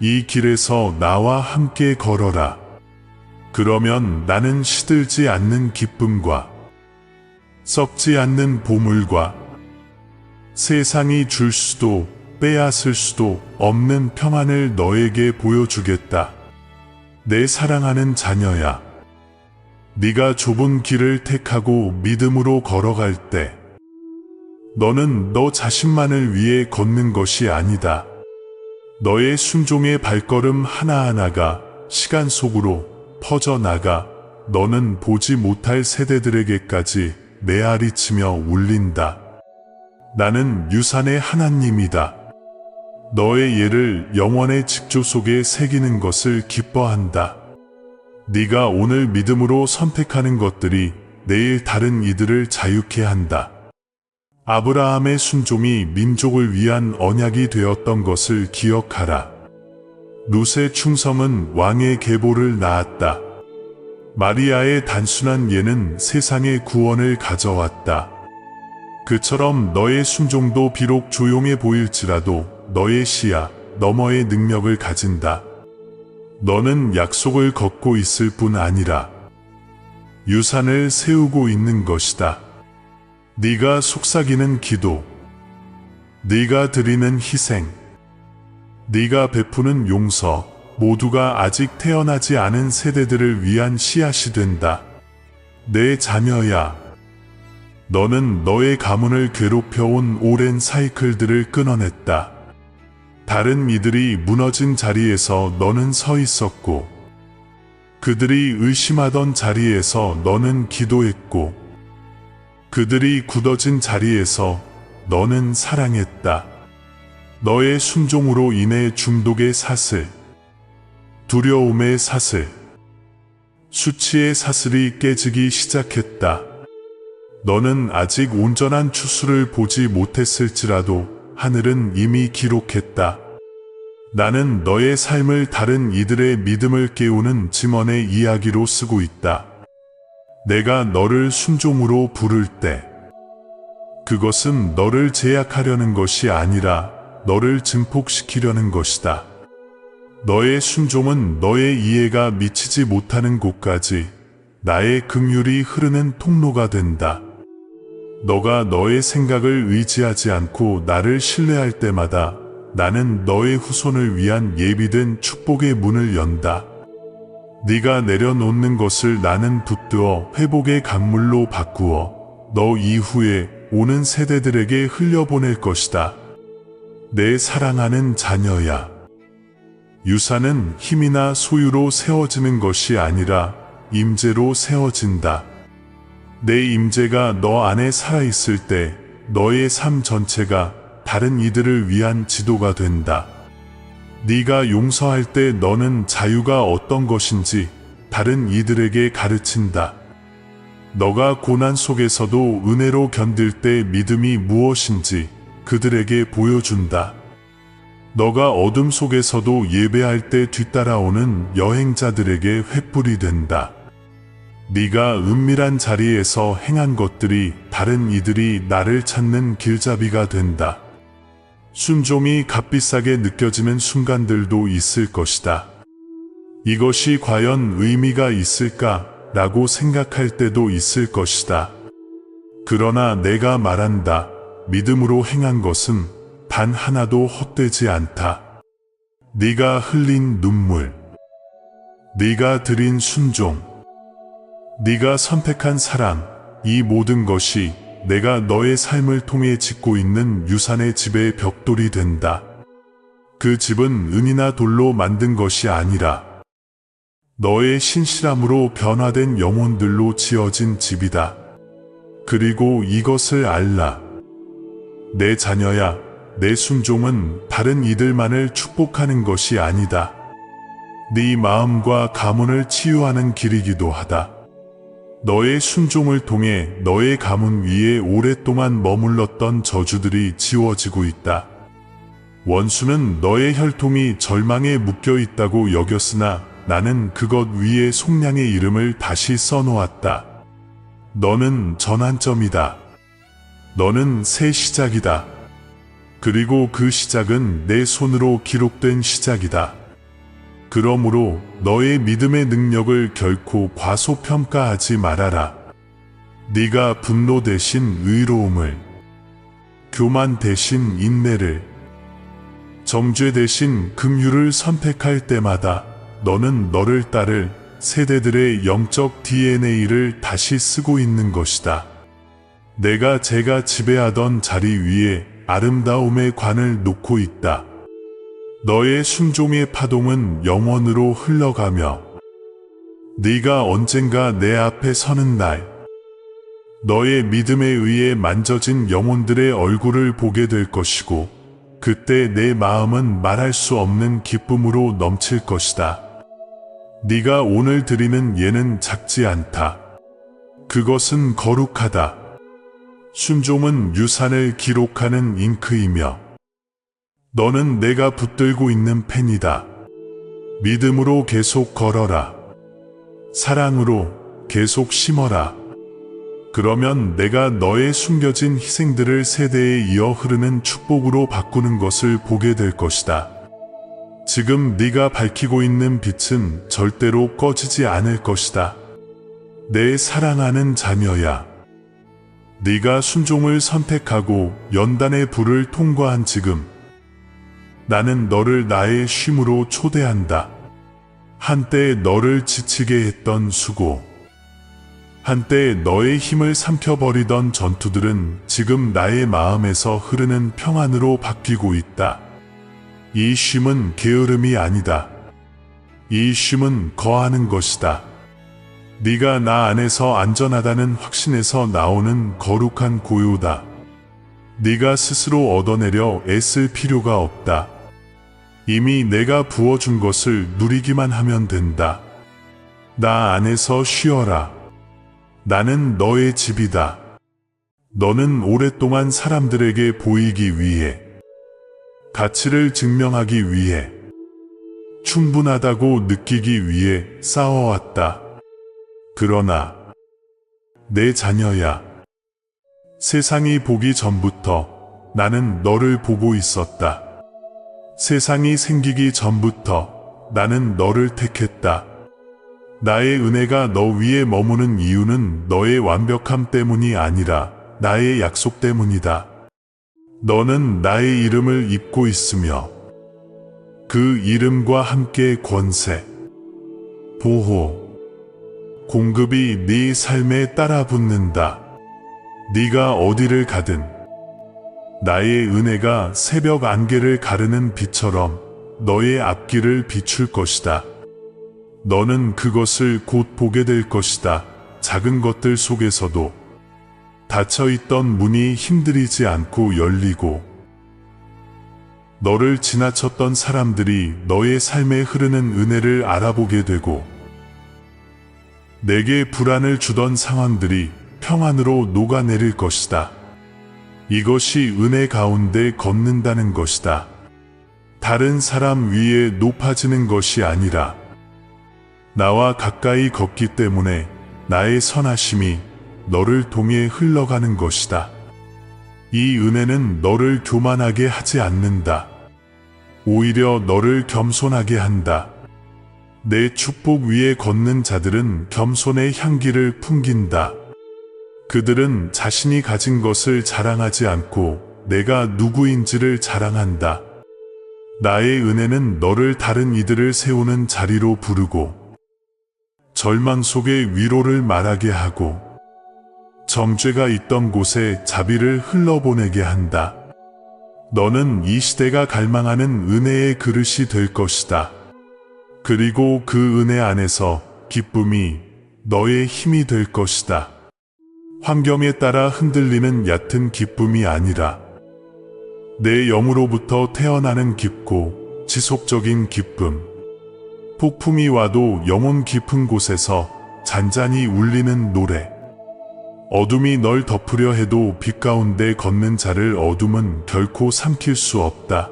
이 길에서 나와 함께 걸어라. 그러면 나는 시들지 않는 기쁨과 썩지 않는 보물과 세상이 줄 수도 빼앗을 수도 없는 평안을 너에게 보여주겠다. 내 사랑하는 자녀야, 네가 좁은 길을 택하고 믿음으로 걸어갈 때 너는 너 자신만을 위해 걷는 것이 아니다. 너의 순종의 발걸음 하나하나가 시간 속으로 퍼져나가 너는 보지 못할 세대들에게까지 메아리치며 울린다. 나는 유산의 하나님이다. 너의 예를 영원의 직조 속에 새기는 것을 기뻐한다. 네가 오늘 믿음으로 선택하는 것들이 내일 다른 이들을 자유케 한다. 아브라함의 순종이 민족을 위한 언약이 되었던 것을 기억하라. 룻의 충성은 왕의 계보를 낳았다. 마리아의 단순한 예는 세상의 구원을 가져왔다. 그처럼 너의 순종도 비록 조용해 보일지라도 너의 시야 너머의 능력을 가진다. 너는 약속을 걷고 있을 뿐 아니라 유산을 세우고 있는 것이다. 네가 속삭이는 기도, 네가 드리는 희생, 네가 베푸는 용서 모두가 아직 태어나지 않은 세대들을 위한 씨앗이 된다. 내 자녀야. 너는 너의 가문을 괴롭혀온 오랜 사이클들을 끊어냈다. 다른 이들이 무너진 자리에서 너는 서 있었고, 그들이 의심하던 자리에서 너는 기도했고, 그들이 굳어진 자리에서 너는 사랑했다. 너의 순종으로 인해 중독의 사슬, 두려움의 사슬, 수치의 사슬이 깨지기 시작했다. 너는 아직 온전한 추수를 보지 못했을지라도 하늘은 이미 기록했다. 나는 너의 삶을 다른 이들의 믿음을 깨우는 증언의 이야기로 쓰고 있다. 내가 너를 순종으로 부를 때, 그것은 너를 제약하려는 것이 아니라 너를 증폭시키려는 것이다. 너의 순종은 너의 이해가 미치지 못하는 곳까지 나의 긍휼이 흐르는 통로가 된다. 너가 너의 생각을 의지하지 않고 나를 신뢰할 때마다 나는 너의 후손을 위한 예비된 축복의 문을 연다. 네가 내려놓는 것을 나는 붙들어 회복의 강물로 바꾸어 너 이후에 오는 세대들에게 흘려보낼 것이다. 내 사랑하는 자녀야. 유산은 힘이나 소유로 세워지는 것이 아니라 임재로 세워진다. 내 임재가 너 안에 살아있을 때 너의 삶 전체가 다른 이들을 위한 지도가 된다. 네가 용서할 때 너는 자유가 어떤 것인지 다른 이들에게 가르친다. 너가 고난 속에서도 은혜로 견딜 때 믿음이 무엇인지 그들에게 보여준다. 너가 어둠 속에서도 예배할 때 뒤따라오는 여행자들에게 횃불이 된다. 네가 은밀한 자리에서 행한 것들이 다른 이들이 나를 찾는 길잡이가 된다. 순종이 값비싸게 느껴지는 순간들도 있을 것이다. 이것이 과연 의미가 있을까라고 생각할 때도 있을 것이다. 그러나 내가 말한다. 믿음으로 행한 것은 단 하나도 헛되지 않다. 네가 흘린 눈물, 네가 드린 순종, 네가 선택한 사랑, 이 모든 것이 내가 너의 삶을 통해 짓고 있는 유산의 집의 벽돌이 된다. 그 집은 은이나 돌로 만든 것이 아니라 너의 신실함으로 변화된 영혼들로 지어진 집이다. 그리고 이것을 알라. 내 자녀야, 내 순종은 다른 이들만을 축복하는 것이 아니다. 네 마음과 가문을 치유하는 길이기도 하다. 너의 순종을 통해 너의 가문 위에 오랫동안 머물렀던 저주들이 지워지고 있다. 원수는 너의 혈통이 절망에 묶여 있다고 여겼으나 나는 그것 위에 속량의 이름을 다시 써놓았다. 너는 전환점이다. 너는 새 시작이다. 그리고 그 시작은 내 손으로 기록된 시작이다. 그러므로 너의 믿음의 능력을 결코 과소평가하지 말아라. 네가 분노 대신 의로움을, 교만 대신 인내를, 정죄 대신 긍휼을 선택할 때마다 너는 너를 따를 세대들의 영적 DNA를 다시 쓰고 있는 것이다. 내가 제가 지배하던 자리 위에 아름다움의 관을 놓고 있다. 너의 순종의 파동은 영원으로 흘러가며 네가 언젠가 내 앞에 서는 날 너의 믿음에 의해 만져진 영혼들의 얼굴을 보게 될 것이고 그때 내 마음은 말할 수 없는 기쁨으로 넘칠 것이다. 네가 오늘 드리는 예는 작지 않다. 그것은 거룩하다. 순종은 유산을 기록하는 잉크이며 너는 내가 붙들고 있는 펜이다. 믿음으로 계속 걸어라. 사랑으로 계속 심어라. 그러면 내가 너의 숨겨진 희생들을 세대에 이어 흐르는 축복으로 바꾸는 것을 보게 될 것이다. 지금 네가 밝히고 있는 빛은 절대로 꺼지지 않을 것이다. 내 사랑하는 자녀야. 네가 순종을 선택하고 연단의 불을 통과한 지금 나는 너를 나의 쉼으로 초대한다. 한때 너를 지치게 했던 수고, 한때 너의 힘을 삼켜버리던 전투들은 지금 나의 마음에서 흐르는 평안으로 바뀌고 있다. 이 쉼은 게으름이 아니다. 이 쉼은 거하는 것이다. 네가 나 안에서 안전하다는 확신에서 나오는 거룩한 고요다. 네가 스스로 얻어내려 애쓸 필요가 없다. 이미 내가 부어준 것을 누리기만 하면 된다. 나 안에서 쉬어라. 나는 너의 집이다. 너는 오랫동안 사람들에게 보이기 위해, 가치를 증명하기 위해, 충분하다고 느끼기 위해 싸워왔다. 그러나 내 자녀야, 세상이 보기 전부터 나는 너를 보고 있었다. 세상이 생기기 전부터 나는 너를 택했다. 나의 은혜가 너 위에 머무는 이유는 너의 완벽함 때문이 아니라 나의 약속 때문이다. 너는 나의 이름을 입고 있으며 그 이름과 함께 권세, 보호, 공급이 네 삶에 따라붙는다. 네가 어디를 가든 나의 은혜가 새벽 안개를 가르는 빛처럼 너의 앞길을 비출 것이다. 너는 그것을 곧 보게 될 것이다. 작은 것들 속에서도 닫혀있던 문이 힘들이지 않고 열리고, 너를 지나쳤던 사람들이 너의 삶에 흐르는 은혜를 알아보게 되고, 내게 불안을 주던 상황들이 평안으로 녹아내릴 것이다. 이것이 은혜 가운데 걷는다는 것이다. 다른 사람 위에 높아지는 것이 아니라 나와 가까이 걷기 때문에 나의 선하심이 너를 통해 흘러가는 것이다. 이 은혜는 너를 교만하게 하지 않는다. 오히려 너를 겸손하게 한다. 내 축복 위에 걷는 자들은 겸손의 향기를 풍긴다. 그들은 자신이 가진 것을 자랑하지 않고 내가 누구인지를 자랑한다. 나의 은혜는 너를 다른 이들을 세우는 자리로 부르고, 절망 속에 위로를 말하게 하고, 정죄가 있던 곳에 자비를 흘러보내게 한다. 너는 이 시대가 갈망하는 은혜의 그릇이 될 것이다. 그리고 그 은혜 안에서 기쁨이 너의 힘이 될 것이다. 환경에 따라 흔들리는 얕은 기쁨이 아니라 내 영으로부터 태어나는 깊고 지속적인 기쁨. 폭풍이 와도 영혼 깊은 곳에서 잔잔히 울리는 노래. 어둠이 널 덮으려 해도 빛 가운데 걷는 자를 어둠은 결코 삼킬 수 없다.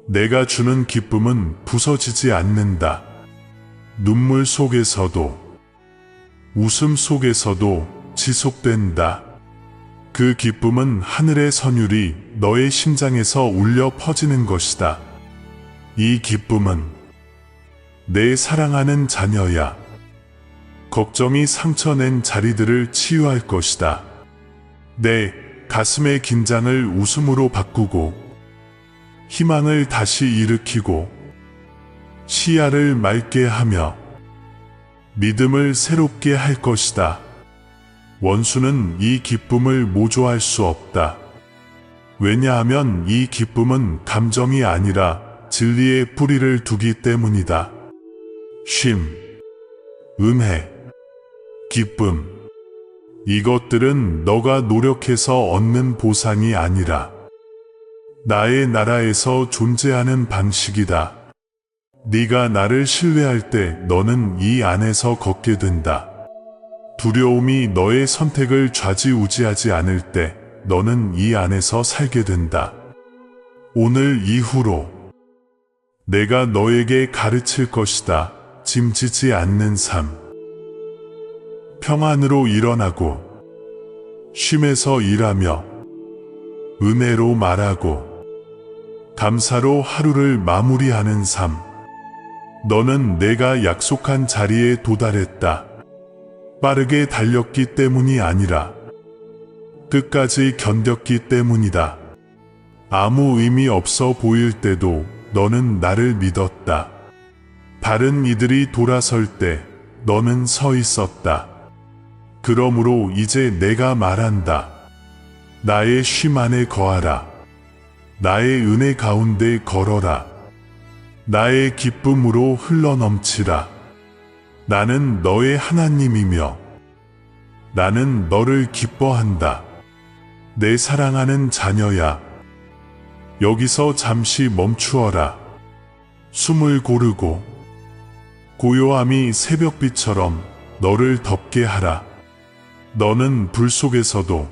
내가 주는 기쁨은 부서지지 않는다. 눈물 속에서도, 웃음 속에서도 지속된다. 그 기쁨은 하늘의 선율이 너의 심장에서 울려 퍼지는 것이다. 이 기쁨은 내 사랑하는 자녀야. 걱정이 상처낸 자리들을 치유할 것이다. 내 가슴의 긴장을 웃음으로 바꾸고, 희망을 다시 일으키고, 시야를 맑게 하며 믿음을 새롭게 할 것이다. 원수는 이 기쁨을 모조할 수 없다. 왜냐하면 이 기쁨은 감정이 아니라 진리의 뿌리를 두기 때문이다. 쉼, 은혜, 기쁨. 이것들은 너가 노력해서 얻는 보상이 아니라 나의 나라에서 존재하는 방식이다. 네가 나를 신뢰할 때 너는 이 안에서 걷게 된다. 두려움이 너의 선택을 좌지우지하지 않을 때 너는 이 안에서 살게 된다. 오늘 이후로 내가 너에게 가르칠 것이다. 짐지지 않는 삶. 평안으로 일어나고, 쉼에서 일하며, 은혜로 말하고, 감사로 하루를 마무리하는 삶. 너는 내가 약속한 자리에 도달했다. 빠르게 달렸기 때문이 아니라 끝까지 견뎠기 때문이다. 아무 의미 없어 보일 때도 너는 나를 믿었다. 다른 이들이 돌아설 때 너는 서 있었다. 그러므로 이제 내가 말한다. 나의 쉼 안에 거하라. 나의 은혜 가운데 걸어라. 나의 기쁨으로 흘러넘치라. 나는 너의 하나님이며 나는 너를 기뻐한다. 내 사랑하는 자녀야. 여기서 잠시 멈추어라. 숨을 고르고 고요함이 새벽빛처럼 너를 덮게 하라. 너는 불 속에서도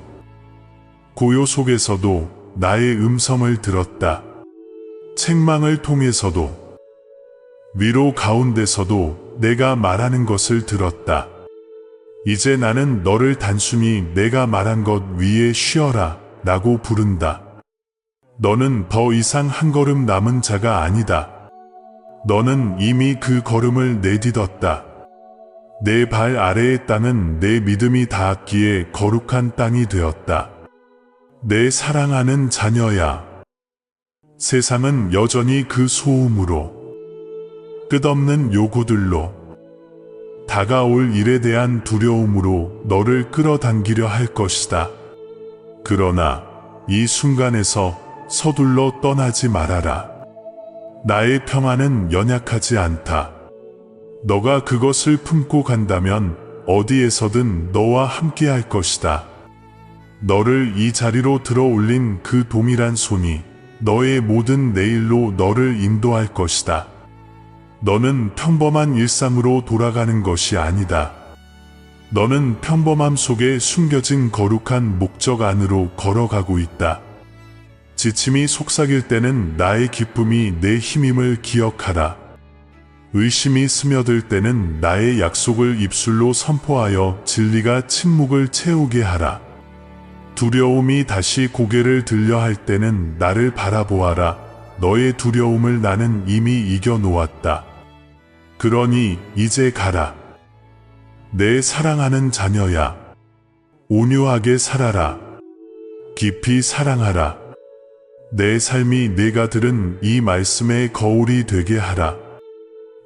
고요 속에서도 나의 음성을 들었다. 책망을 통해서도 위로 가운데서도 내가 말하는 것을 들었다. 이제 나는 너를 단순히 내가 말한 것 위에 쉬어라 라고 부른다. 너는 더 이상 한 걸음 남은 자가 아니다. 너는 이미 그 걸음을 내딛었다. 내 발 아래의 땅은 내 믿음이 닿았기에 거룩한 땅이 되었다. 내 사랑하는 자녀야. 세상은 여전히 그 소음으로, 끝없는 요구들로, 다가올 일에 대한 두려움으로 너를 끌어당기려 할 것이다. 그러나 이 순간에서 서둘러 떠나지 말아라. 나의 평안은 연약하지 않다. 너가 그것을 품고 간다면 어디에서든 너와 함께 할 것이다. 너를 이 자리로 들어 올린 그 동일한 손이 너의 모든 내일로 너를 인도할 것이다. 너는 평범한 일상으로 돌아가는 것이 아니다. 너는 평범함 속에 숨겨진 거룩한 목적 안으로 걸어가고 있다. 지침이 속삭일 때는 나의 기쁨이 내 힘임을 기억하라. 의심이 스며들 때는 나의 약속을 입술로 선포하여 진리가 침묵을 채우게 하라. 두려움이 다시 고개를 들려 할 때는 나를 바라보아라. 너의 두려움을 나는 이미 이겨놓았다. 그러니 이제 가라. 내 사랑하는 자녀야. 온유하게 살아라. 깊이 사랑하라. 내 삶이 내가 들은 이 말씀의 거울이 되게 하라.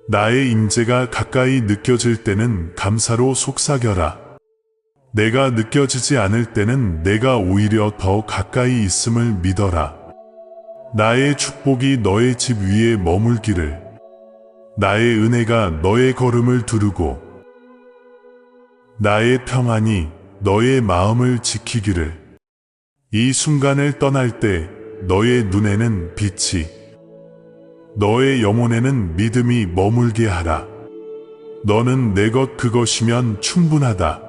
나의 임재가 가까이 느껴질 때는 감사로 속삭여라. 내가 느껴지지 않을 때는 내가 오히려 더 가까이 있음을 믿어라. 나의 축복이 너의 집 위에 머물기를. 나의 은혜가 너의 걸음을 두르고 나의 평안이 너의 마음을 지키기를. 이 순간을 떠날 때 너의 눈에는 빛이, 너의 영혼에는 믿음이 머물게 하라. 너는 내 것 그것이면 충분하다.